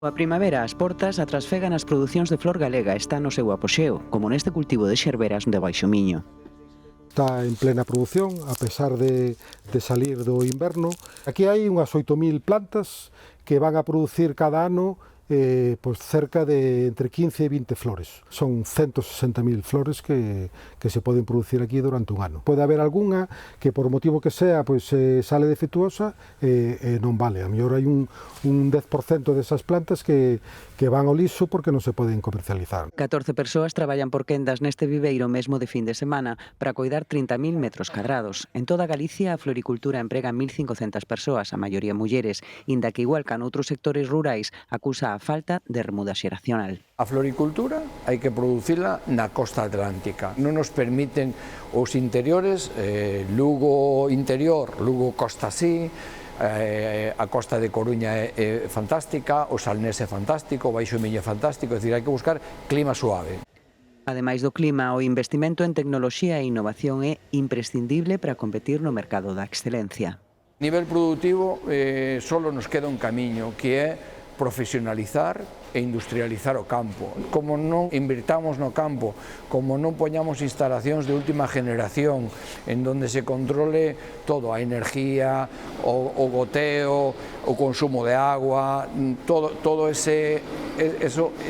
A primavera ás portas atrasfegan as producións de flor galega está no seu apoxeo, como neste cultivo de xerberas de Baixo Miño. Está en plena produción, a pesar de salir do inverno. Aquí hai unhas 8.000 plantas que van a producir cada ano pois cerca de entre 15 e 20 flores. Son 160.000 flores que se poden producir aquí durante un ano. Pode haber algunha que por motivo que sea pois sale defectuosa e non vale. A mellor hai un 10% desas plantas que van ao liso porque non se poden comercializar. 14 persoas traballan por quendas neste viveiro mesmo de fin de semana para coidar 30.000 metros cadrados. En toda Galicia a floricultura emprega 1.500 persoas, a maioría mulleres, inda que igual que noutros sectores rurais acusa a falta de remuda xeracional. A floricultura hai que producila na costa atlántica. Non nos permiten os interiores, Lugo interior, Lugo costa así, a costa de Coruña é fantástica, o Salnés é fantástico, o Baixo Miño é fantástico, é dicir, hai que buscar clima suave. Ademais do clima, o investimento en tecnoloxía e innovación é imprescindible para competir no mercado da excelencia. A nivel productivo, só nos queda un camiño, que é profesionalizar e industrializar o campo. Como non invirtamos no campo, como non poñamos instalacións de última generación en donde se controle todo, a energía, o goteo, o consumo de agua, todo eso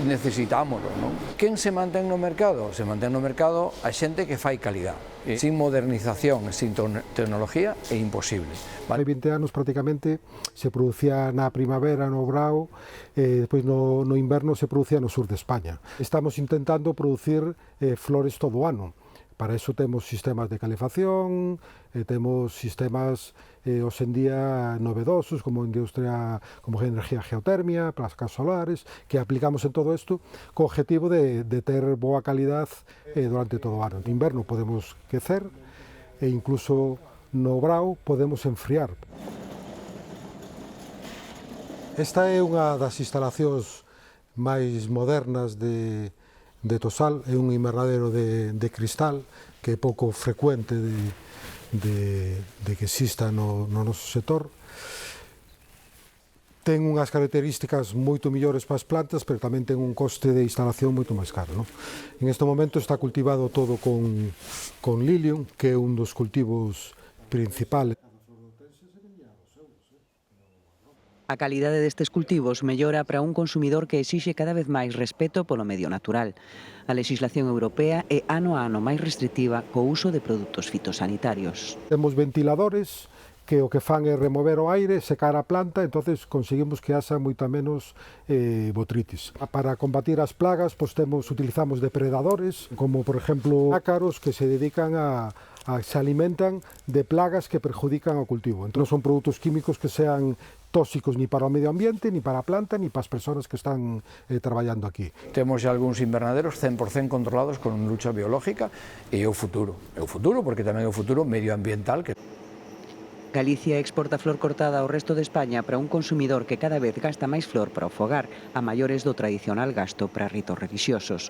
necesitámoslo, non? Quen se mantén no mercado? Se mantén no mercado a xente que fai calidad. Sin modernización, sin tecnología, é imposible. Hai 20 anos prácticamente se producía na primavera no Brao, depois no inverno se producía no sur de España. Estamos intentando producir flores todo o ano. Para iso temos sistemas de calefacción, temos sistemas hoxe en día novedosos como industria, como energía geotermia, placas solares, que aplicamos en todo isto co objetivo de ter boa calidad durante todo o ano. No inverno podemos quecer e incluso no Brao podemos enfriar. Esta é unha das instalacións máis modernas de Tosal, é un invernadero de cristal que é pouco frecuente de que exista no noso sector. Ten unhas características moito millores para as plantas, pero tamén ten un coste de instalación moito máis caro, non? En este momento está cultivado todo con lilium, que é un dos cultivos principales. A calidade destes cultivos mellora para un consumidor que exixe cada vez máis respeto polo medio natural. A legislación europea é ano a ano máis restrictiva co uso de produtos fitosanitarios. Temos ventiladores que o que fan é remover o aire, secar a planta, entonces conseguimos que haxa moita menos botritis. Para combatir as plagas, utilizamos depredadores, como por exemplo ácaros que se dedican se alimentan de plagas que perjudican ao cultivo. Entón son produtos químicos que sean tóxicos ni para o medio ambiente, ni para a planta, ni para as persoas que están traballando aquí. Temos xa algúns invernaderos 100% controlados con lucha biológica e é o futuro. É o futuro porque tamén é o futuro medioambiental. Galicia exporta flor cortada ao resto de España para un consumidor que cada vez gasta máis flor para o fogar, a maiores do tradicional gasto para ritos relixiosos.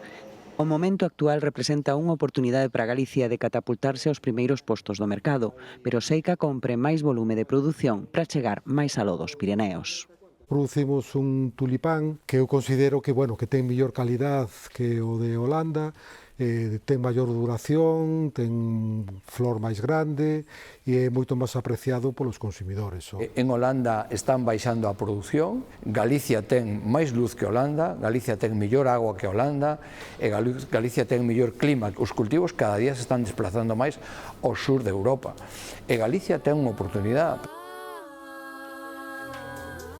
O momento actual representa unha oportunidade para Galicia de catapultarse aos primeiros postos do mercado, pero Seica compre máis volume de produción para chegar máis aló dos Pireneos. Producimos un tulipán que eu considero que ten mellor calidad que o de Holanda, ten maior duración, ten flor máis grande e é moito máis apreciado polos consumidores. En Holanda están baixando a produción, Galicia ten máis luz que Holanda, Galicia ten mellor agua que Holanda e Galicia ten mellor clima. Os cultivos cada día se están desplazando máis ao sur de Europa e Galicia ten unha oportunidade.